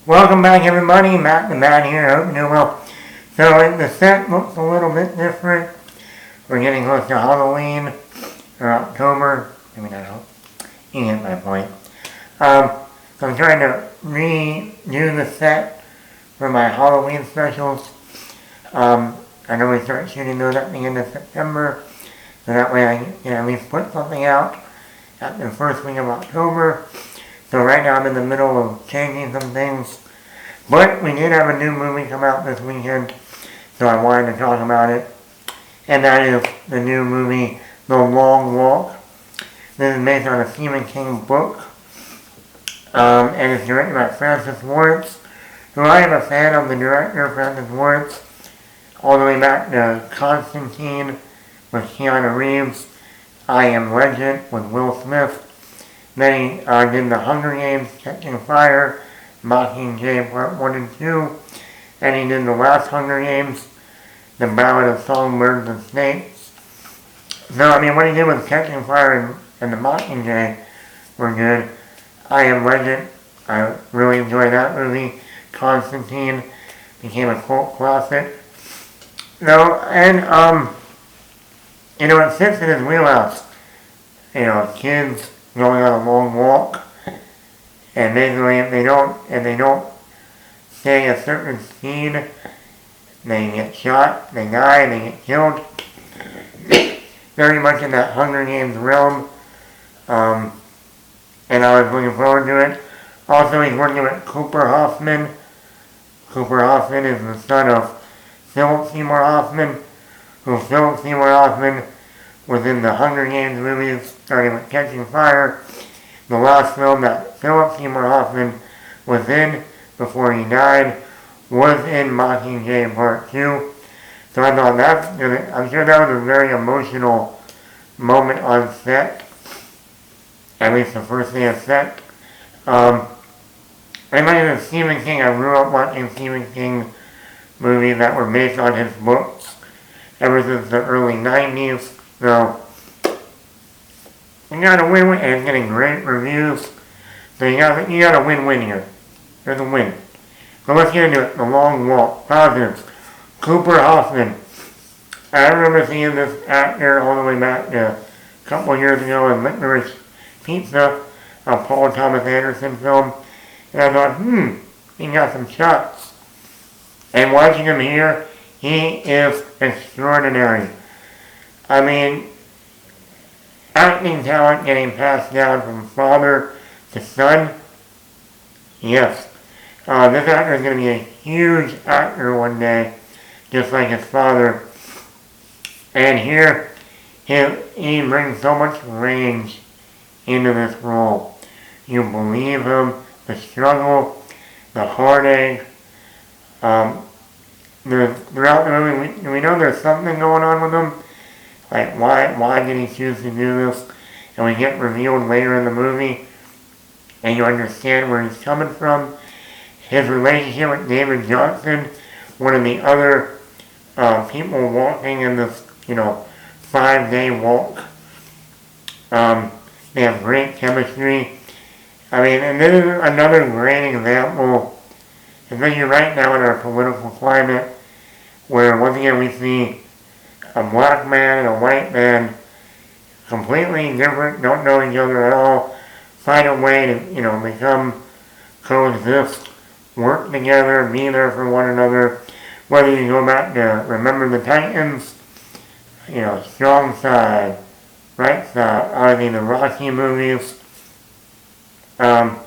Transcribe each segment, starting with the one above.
Welcome back, everybody. Matt the Man here. Hope you're doing well. So the set looks a little bit different. We're getting close to Halloween or October. Maybe not Halloween. You get my point. So I'm trying to redo the set for my Halloween specials. I know we start shooting those at the end of September, so that way I can at least put something out at the first week of October. So right now I'm in the middle of changing some things. But we did have a new movie come out this weekend, so I wanted to talk about it. And that is the new movie, The Long Walk. This is based on a Stephen King book. And it's directed by Francis Lawerence, who I am a fan of the director, Francis Lawerence, all the way back to Constantine with Keanu Reeves, I Am Legend with Will Smith. Then he did The Hunger Games, Catching Fire, Mockingjay Part 1 and 2. And he did the last Hunger Games, The Ballad of Songbirds and Snakes. So, I mean, what he did with Catching Fire and the Mockingjay were good. I Am Legend, I really enjoyed that movie. Constantine became a cult classic. So, and, it fits in his wheelhouse. Kids going on a long walk, and basically if they don't stay a certain speed, they get shot, they die, they get killed. Very much in that Hunger Games realm, and I was looking forward to it. Also, he's working with Cooper Hoffman. Cooper Hoffman is the son of Philip Seymour Hoffman, who Philip Seymour Hoffman was in the Hunger Games movies, starting with Catching Fire, the last film that Philip Seymour Hoffman was in before he died, was in Mockingjay Part 2. So I thought I'm sure that was a very emotional moment on set, at least the first day of set. And like Stephen King, I grew up watching Stephen King movies that were based on his books ever since the early 90s. So, you gotta win, and it's getting great reviews. So you gotta win here. There's a win. So let's get into it. The Long Walk. Positives. Cooper Hoffman. I remember seeing this actor all the way back to a couple of years ago in Licorice Pizza, a Paul Thomas Anderson film. And I thought, he got some shots. And watching him here, he is extraordinary. I mean, acting talent getting passed down from father to son, yes. This actor is going to be a huge actor one day, just like his father. And here, he brings so much range into this role. You believe him, the struggle, the heartache. Throughout the movie, we know there's something going on with him. Like, why did he choose to do this? And we get revealed later in the movie, and you understand where he's coming from. His relationship with David Johnson, one of the other people walking in this, 5-day walk. They have great chemistry. I mean, and this is another great example, especially right now in our political climate, where once again we see a black man and a white man, completely different, don't know each other at all, find a way to, coexist, work together, be there for one another. Whether you go back to Remember the Titans, Strong Side, Right Side, obviously the Rocky movies. Either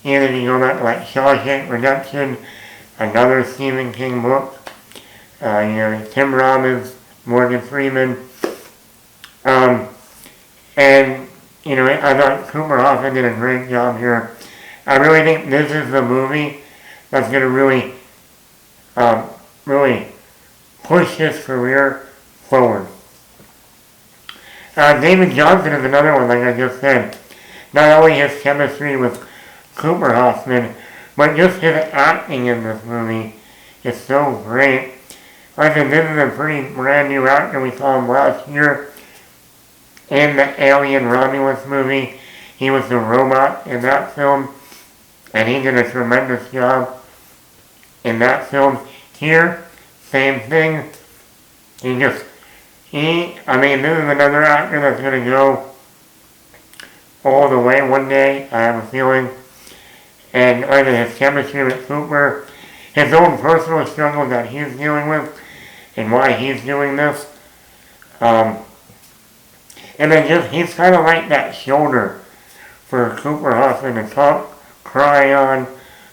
you go back to like Shawshank Redemption, another Stephen King book, Tim Robbins, Morgan Freeman. I thought Cooper Hoffman did a great job here. I really think this is the movie that's going to really push his career forward. David Johnson is another one, like I just said. Not only his chemistry with Cooper Hoffman, but just his acting in this movie is so great. Like I said, this is a pretty brand new actor. We saw him last year in the Alien Romulus movie. He was the robot in that film. and he did a tremendous job in that film. Here, same thing. I mean, this is another actor that's going to go all the way one day, I have a feeling. And either his chemistry with Cooper, his own personal struggles that he's dealing with, and why he's doing this. And then he's kind of like that shoulder for Cooper Hoffman to talk, cry on,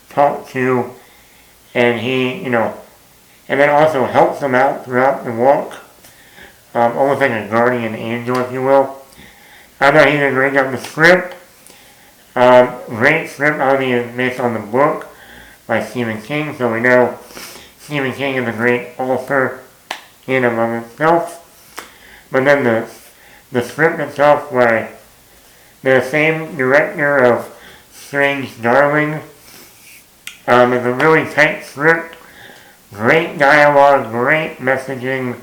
talk to, and he, and then also helps him out throughout the walk. Almost like a guardian angel, if you will. I thought he did a great job. The script, great script, obviously based on the book by Stephen King, so we know Stephen King is a great author in and of himself. But then the script itself by the same director of Strange Darling is a really tight script, great dialogue, great messaging.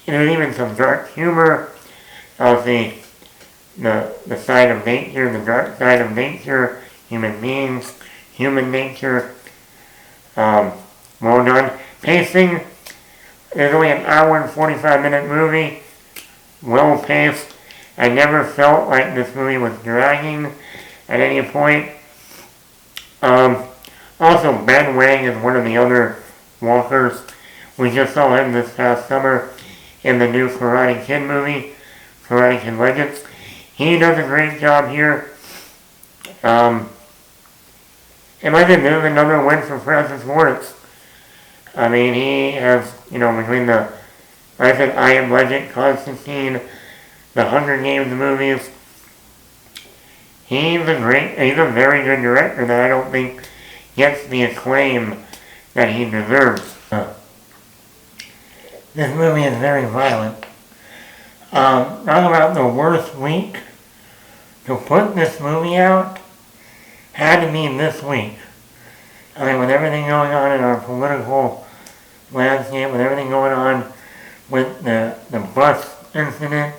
There's even some dark humor of the side of nature, the dark side of nature, human beings, human nature. Well done. Pacing, there's only an hour and 45-minute movie, well paced. I never felt like this movie was dragging at any point. Also, Ben Wang is one of the other walkers. We just saw him this past summer in the new Karate Kid movie, Karate Kid Legends. He does a great job here. And I think this is another win for Francis Lawerence. I mean, he has, between like I said, I Am Legend, Constantine, the Hunger Games movies, he's a very good director that I don't think gets the acclaim that he deserves. This movie is very violent. Talk about the worst week to put this movie out had to be this week. I mean, with everything going on in our political landscape, with everything going on with the bus incident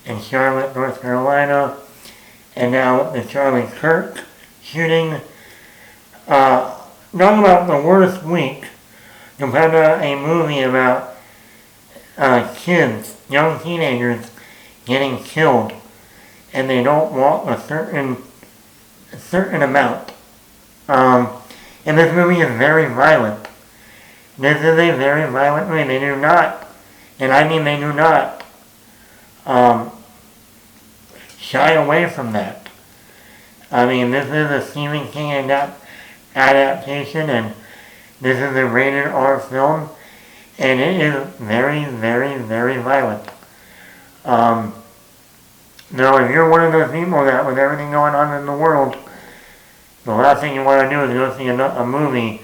in Charlotte, North Carolina, and now the Charlie Kirk shooting. Talk about the worst week compared to a movie about kids, young teenagers getting killed, and they don't walk a certain amount. And this movie is very violent. This is a very violent movie. They do not, and I mean they do not, shy away from that. I mean, this is a Stephen King adaptation, and this is a rated R film, and it is very, very, very violent. Now, if you're one of those people that, with everything going on in the world, the last thing you want to do is go see a movie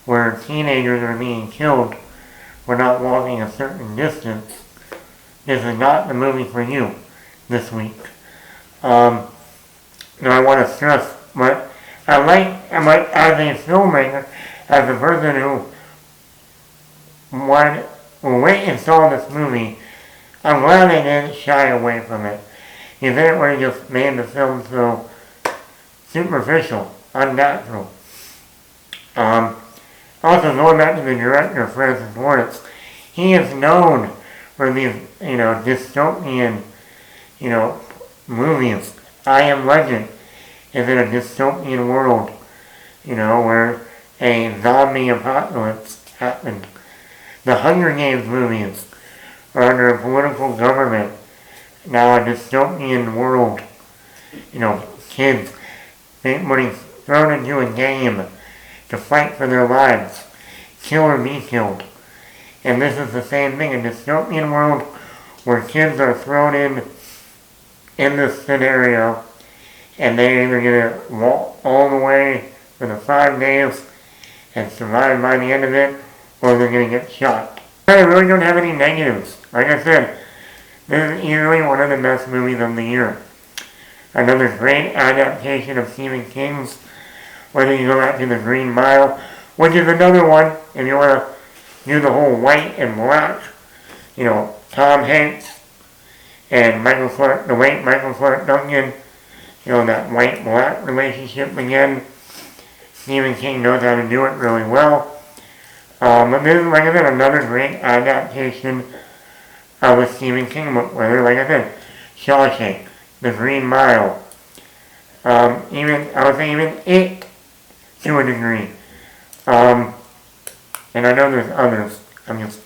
where teenagers are being killed for not walking a certain distance. This is not the movie for you this week. Now, I want to stress, but I like as a filmmaker, as a person who went and saw this movie, I'm glad they didn't shy away from it. You think it would have just made the film so superficial, unnatural. Also, going back to the director, Francis Lawerence, he is known for these, dystopian, movies. I Am Legend is in a dystopian world, where a zombie apocalypse happened. The Hunger Games movies are under a political government, now a dystopian world. Kids being thrown into a game to fight for their lives, kill or be killed. And this is the same thing, a dystopian world where kids are thrown in this scenario, and they either get to walk all the way for the 5 days and survive by the end of it, or they're going to get shot. I really don't have any negatives. Like I said, this is easily one of the best movies of the year. Another great adaptation of Stephen King's, whether you go back to The Green Mile, which is another one, if you want to do the whole white and black, Tom Hanks and Michael Clark Duncan, that white-black relationship again. Stephen King knows how to do it really well. But this is, like I said, another great adaptation of a Stephen King book, whether, like I said, Shawshank, The Green Mile, I would say even It, to a degree. And I know there's others. I'm just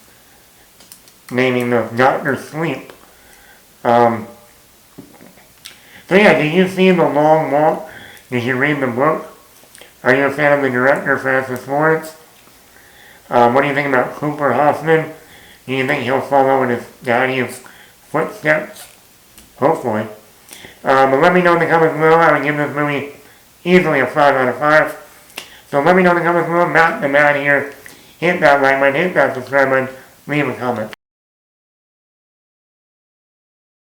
naming those. Dr. Sleep. So yeah, did you see The Long Walk? Did you read the book? Are you a fan of the director, Francis Lawerence? What do you think about Cooper Hoffman? Do you think he'll follow in his daddy's footsteps? Hopefully. But let me know in the comments below. I would give this movie easily a 5 out of 5. So let me know in the comments below. Matt the Man here. Hit that like button, hit that subscribe button, leave a comment.